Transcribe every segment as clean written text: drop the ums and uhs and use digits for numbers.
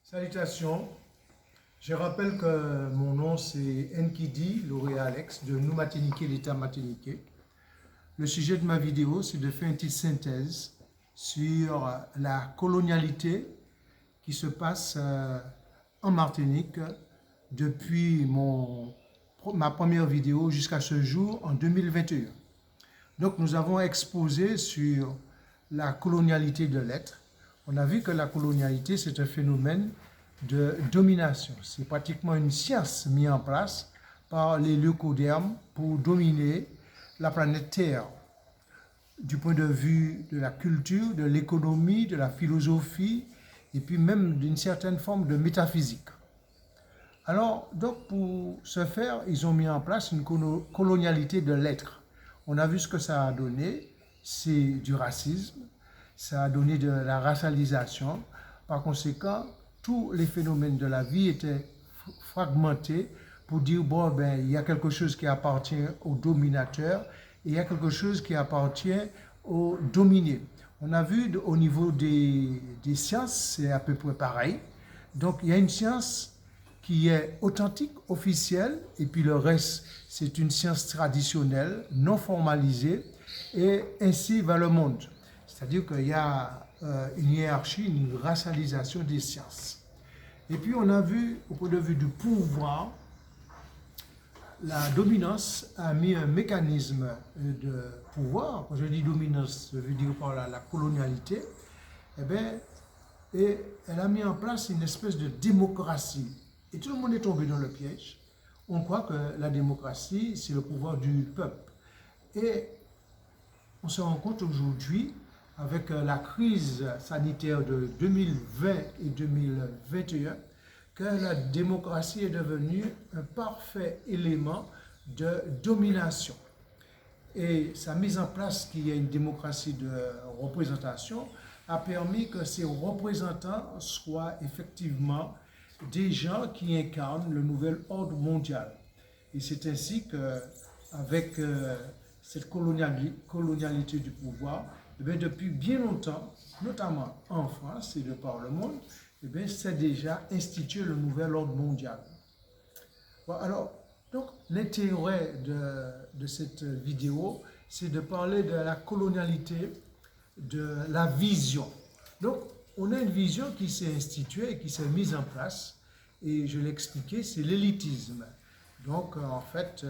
Salutations, je rappelle que mon nom c'est Nkidi Lauré Alex de Nou Martiniquais, l'État martiniquais. Le sujet de ma vidéo c'est de faire une petite synthèse sur la colonialité qui se passe en Martinique depuis ma première vidéo jusqu'à ce jour en 2021. Donc nous avons exposé sur la colonialité de l'être. On a vu que la colonialité, c'est un phénomène de domination. C'est pratiquement une science mise en place par les leucodermes pour dominer la planète Terre, du point de vue de la culture, de l'économie, de la philosophie, et puis même d'une certaine forme de métaphysique. Alors, donc pour ce faire, ils ont mis en place une colonialité de l'être. On a vu ce que ça a donné, c'est du racisme, ça a donné de la racialisation. Par conséquent, tous les phénomènes de la vie étaient fragmentés pour dire, bon, ben, il y a quelque chose qui appartient aux dominateurs et il y a quelque chose qui appartient aux dominés. On a vu au niveau des sciences, c'est à peu près pareil. Donc, il y a une science qui est authentique, officielle, et puis le reste, c'est une science traditionnelle, non formalisée, et ainsi va le monde. C'est-à-dire qu'il y a une hiérarchie, une racialisation des sciences. Et puis on a vu, au point de vue du pouvoir, la dominance a mis un mécanisme de pouvoir. Quand je dis dominance, je veux dire par là la colonialité. Et elle a mis en place une espèce de démocratie. Et tout le monde est tombé dans le piège. On croit que la démocratie, c'est le pouvoir du peuple. Et on se rend compte aujourd'hui, avec la crise sanitaire de 2020 et 2021, que la démocratie est devenue un parfait élément de domination. Et sa mise en place, qu'il y ait une démocratie de représentation, a permis que ces représentants soient effectivement des gens qui incarnent le nouvel ordre mondial. Et c'est ainsi qu'avec cette colonialité du pouvoir, depuis bien longtemps, notamment en France et de par le monde, c'est déjà institué le nouvel ordre mondial. Bon, alors, donc, l'intérêt de cette vidéo, c'est de parler de la colonialité, de la vision. Donc, on a une vision qui s'est instituée et qui s'est mise en place, et je l'ai expliqué, c'est l'élitisme. Donc, en fait,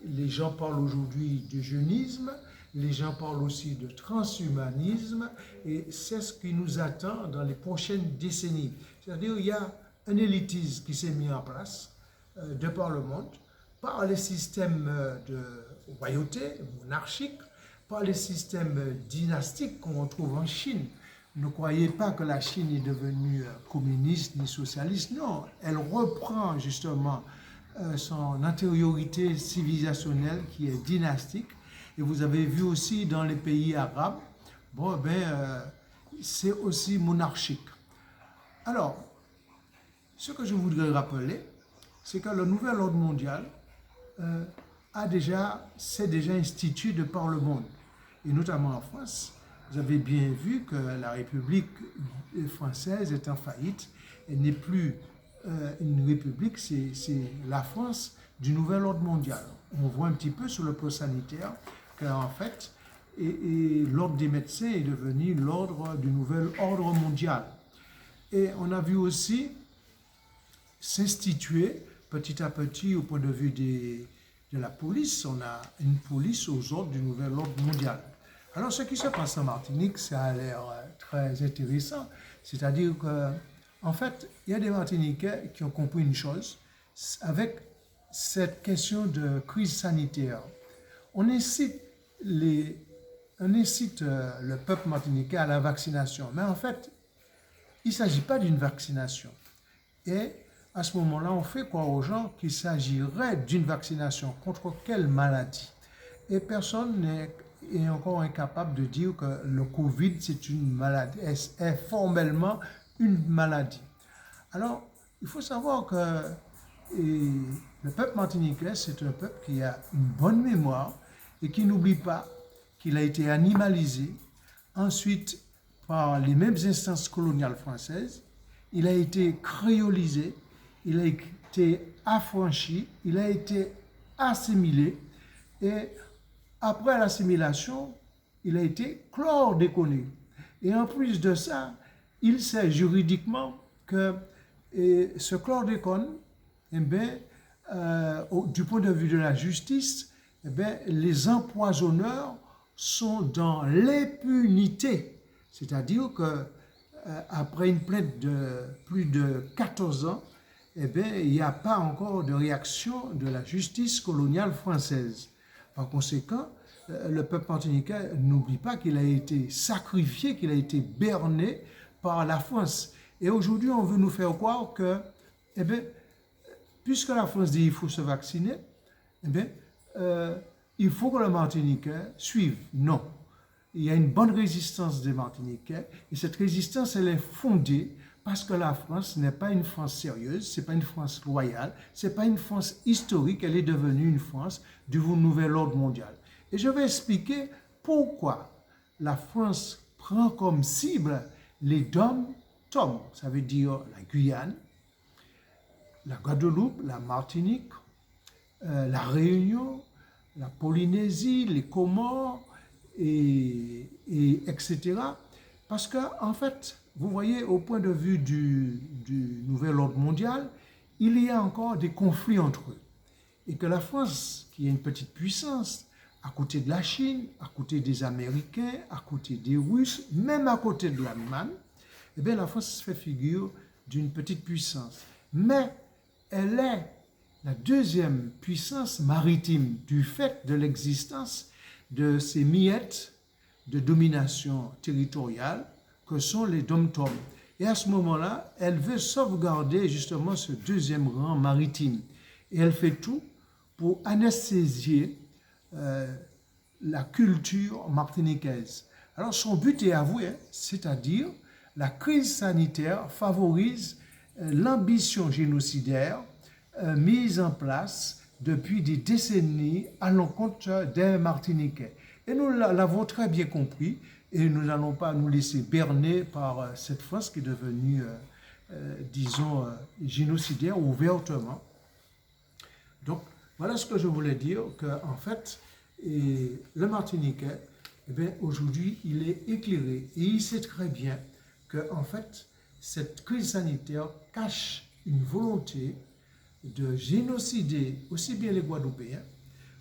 les gens parlent aujourd'hui de jeunisme, les gens parlent aussi de transhumanisme, et c'est ce qui nous attend dans les prochaines décennies. C'est-à-dire qu'il y a un élitisme qui s'est mis en place de par le monde, par les systèmes de royauté, monarchique, par les systèmes dynastiques qu'on retrouve en Chine. Ne croyez pas que la Chine est devenue communiste ni socialiste, non, elle reprend justement son antériorité civilisationnelle qui est dynastique. Et vous avez vu aussi dans les pays arabes, bon, c'est aussi monarchique. Alors, ce que je voudrais rappeler, c'est que le nouvel ordre mondial s'est déjà institué de par le monde, et notamment en France. Vous avez bien vu que la République française est en faillite. Elle n'est plus une république, c'est la France du nouvel ordre mondial. On voit un petit peu sur le plan sanitaire qu'en fait, l'ordre des médecins est devenu l'ordre du nouvel ordre mondial. Et on a vu aussi s'instituer petit à petit au point de vue de la police. On a une police aux ordres du nouvel ordre mondial. Alors, ce qui se passe en Martinique, ça a l'air très intéressant. C'est-à-dire qu'en fait, il y a des Martiniquais qui ont compris une chose. Avec cette question de crise sanitaire, on incite le peuple martiniquais à la vaccination. Mais en fait, il ne s'agit pas d'une vaccination. Et à ce moment-là, on fait croire aux gens qu'il s'agirait d'une vaccination contre quelle maladie. Et personne n'est encore incapable de dire que le Covid, c'est une maladie, est formellement une maladie. Alors, il faut savoir que le peuple martiniquais, c'est un peuple qui a une bonne mémoire et qui n'oublie pas qu'il a été animalisé ensuite par les mêmes instances coloniales françaises il a été créolisé, il a été affranchi, il a été assimilé, et après l'assimilation, il a été chlordéconé. Et en plus de ça, il sait juridiquement que ce chlordécone, eh bien, du point de vue de la justice, eh bien, les empoisonneurs sont dans l'impunité. C'est-à-dire que après une plainte de plus de 14 ans, eh bien, il n'y a pas encore de réaction de la justice coloniale française. Par conséquent, le peuple martiniquais n'oublie pas qu'il a été sacrifié, qu'il a été berné par la France. Et aujourd'hui, on veut nous faire croire que, eh bien, puisque la France dit qu'il faut se vacciner, eh bien, il faut que le Martiniquais suive. Non. Il y a une bonne résistance des Martiniquais, et cette résistance, elle est fondée parce que la France n'est pas une France sérieuse, ce n'est pas une France loyale, ce n'est pas une France historique, elle est devenue une France du nouvel ordre mondial. Et je vais expliquer pourquoi la France prend comme cible les DOM-TOM, ça veut dire la Guyane, la Guadeloupe, la Martinique, la Réunion, la Polynésie, les Comores, etc. Parce qu'en fait, vous voyez, au point de vue du nouvel ordre mondial, il y a encore des conflits entre eux. Et que la France, qui est une petite puissance, à côté de la Chine, à côté des Américains, à côté des Russes, même à côté de l'Allemagne, eh bien la France fait figure d'une petite puissance. Mais elle est la deuxième puissance maritime du fait de l'existence de ces miettes de domination territoriale que sont les dom-tom. Et à ce moment-là, elle veut sauvegarder justement ce deuxième rang maritime. Et elle fait tout pour anesthésier la culture martiniquaise. Alors son but est avoué, c'est-à-dire la crise sanitaire favorise l'ambition génocidaire mise en place depuis des décennies à l'encontre des Martiniquais. Et nous l'avons très bien compris, et nous n'allons pas nous laisser berner par cette France qui est devenue, disons, génocidaire ouvertement. Donc, voilà ce que je voulais dire, qu'en fait, le Martiniquais, eh bien, aujourd'hui, il est éclairé, et il sait très bien qu'en fait, cette crise sanitaire cache une volonté de génocider aussi bien les Guadeloupéens,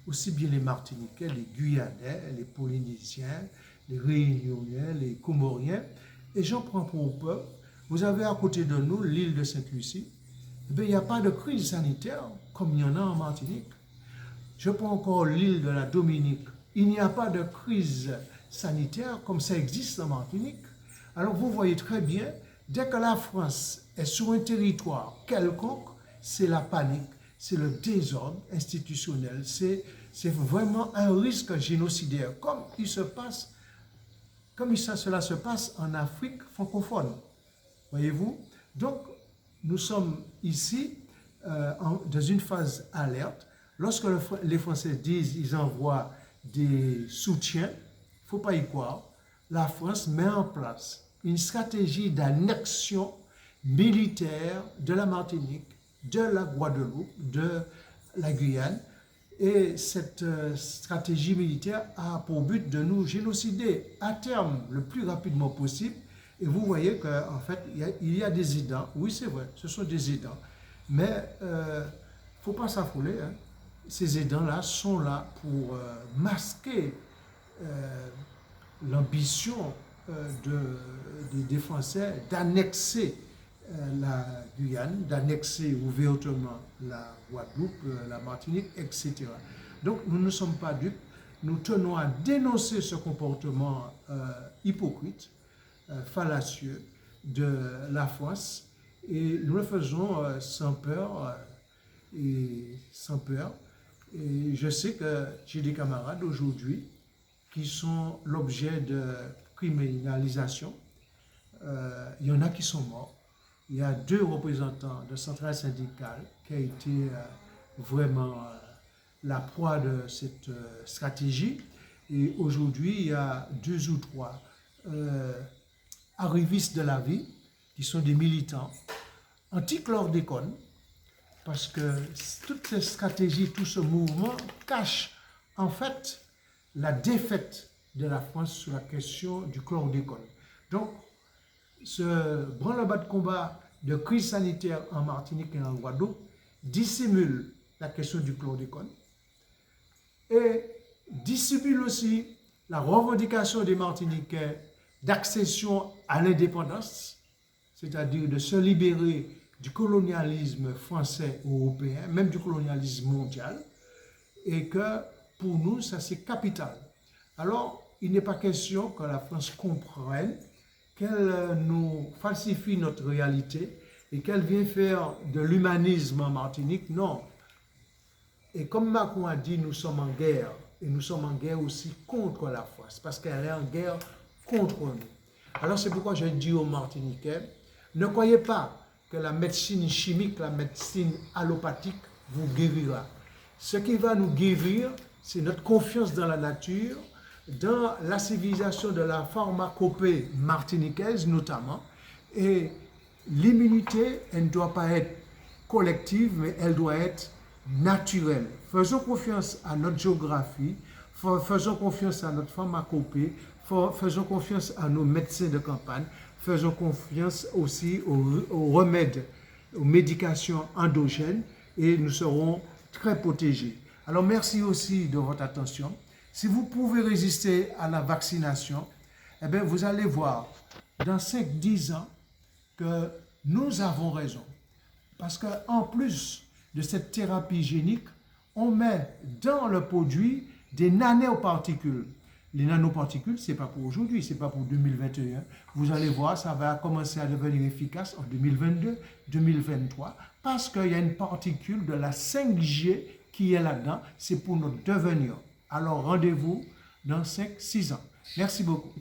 aussi bien les Martiniquais, les Guyanais, les Polynésiens, les Réunionnais, les Comoriens. Et j'en prends pour preuve, vous avez à côté de nous l'île de Sainte-Lucie. Eh bien, il n'y a pas de crise sanitaire comme il y en a en Martinique. Je prends encore l'île de la Dominique. Il n'y a pas de crise sanitaire comme ça existe en Martinique. Alors vous voyez très bien, dès que la France est sur un territoire quelconque, c'est la panique, c'est le désordre institutionnel, c'est vraiment un risque génocidaire, comme cela se passe en Afrique francophone. Voyez-vous? Donc, nous sommes ici dans une phase alerte. Lorsque les Français disent qu'ils envoient des soutiens, il ne faut pas y croire. La France met en place une stratégie d'annexion militaire de la Martinique, de la Guadeloupe, de la Guyane. Et cette stratégie militaire a pour but de nous génocider à terme le plus rapidement possible. Et vous voyez qu'en fait, il y a des aidants. Oui, c'est vrai, ce sont des aidants. Mais il ne faut pas s'affoler. Hein. Ces aidants-là sont là pour masquer l'ambition des Français d'annexer la Guyane, d'annexer ouvertement la Guadeloupe, la Martinique, etc. Donc nous ne sommes pas dupes, nous tenons à dénoncer ce comportement hypocrite, fallacieux de la France, et nous le faisons sans peur et sans peur. Et je sais que j'ai des camarades aujourd'hui qui sont l'objet de criminalisation. Il y en a qui sont morts. Il y a 2 représentants de centrales syndicales qui ont été vraiment la proie de cette stratégie. Et aujourd'hui, il y a 2 ou 3 arrivistes de la vie qui sont des militants anti-chlordécone, parce que toutes ces stratégies, tout ce mouvement cache en fait la défaite de la France sur la question du chlordécone. Donc, ce branle-bas de combat de crise sanitaire en Martinique et en Guadeloupe dissimule la question du chlordécone et dissimule aussi la revendication des Martiniquais d'accession à l'indépendance, c'est-à-dire de se libérer du colonialisme français ou européen, même du colonialisme mondial, et que pour nous, ça c'est capital. Alors, il n'est pas question que la France comprenne, qu'elle nous falsifie notre réalité et qu'elle vient faire de l'humanisme en Martinique. Non. Et comme Macron a dit, nous sommes en guerre. Et nous sommes en guerre aussi contre la France, parce qu'elle est en guerre contre nous. Alors c'est pourquoi je dis aux Martiniquais, ne croyez pas que la médecine chimique, la médecine allopathique vous guérira. Ce qui va nous guérir, c'est notre confiance dans la nature, dans la civilisation de la pharmacopée martiniquaise notamment. Et l'immunité, elle ne doit pas être collective, mais elle doit être naturelle. Faisons confiance à notre géographie, faisons confiance à notre pharmacopée, faisons confiance à nos médecins de campagne, faisons confiance aussi aux remèdes, aux médications endogènes et nous serons très protégés. Alors merci aussi de votre attention. Si vous pouvez résister à la vaccination, eh bien, vous allez voir dans 5-10 ans que nous avons raison. Parce qu'en plus de cette thérapie génique, on met dans le produit des nanoparticules. Les nanoparticules, ce n'est pas pour aujourd'hui, ce n'est pas pour 2021. Vous allez voir, ça va commencer à devenir efficace en 2022, 2023, parce qu'il y a une particule de la 5G qui est là-dedans. C'est pour notre devenir. Alors rendez-vous dans 5-6 ans. Merci beaucoup.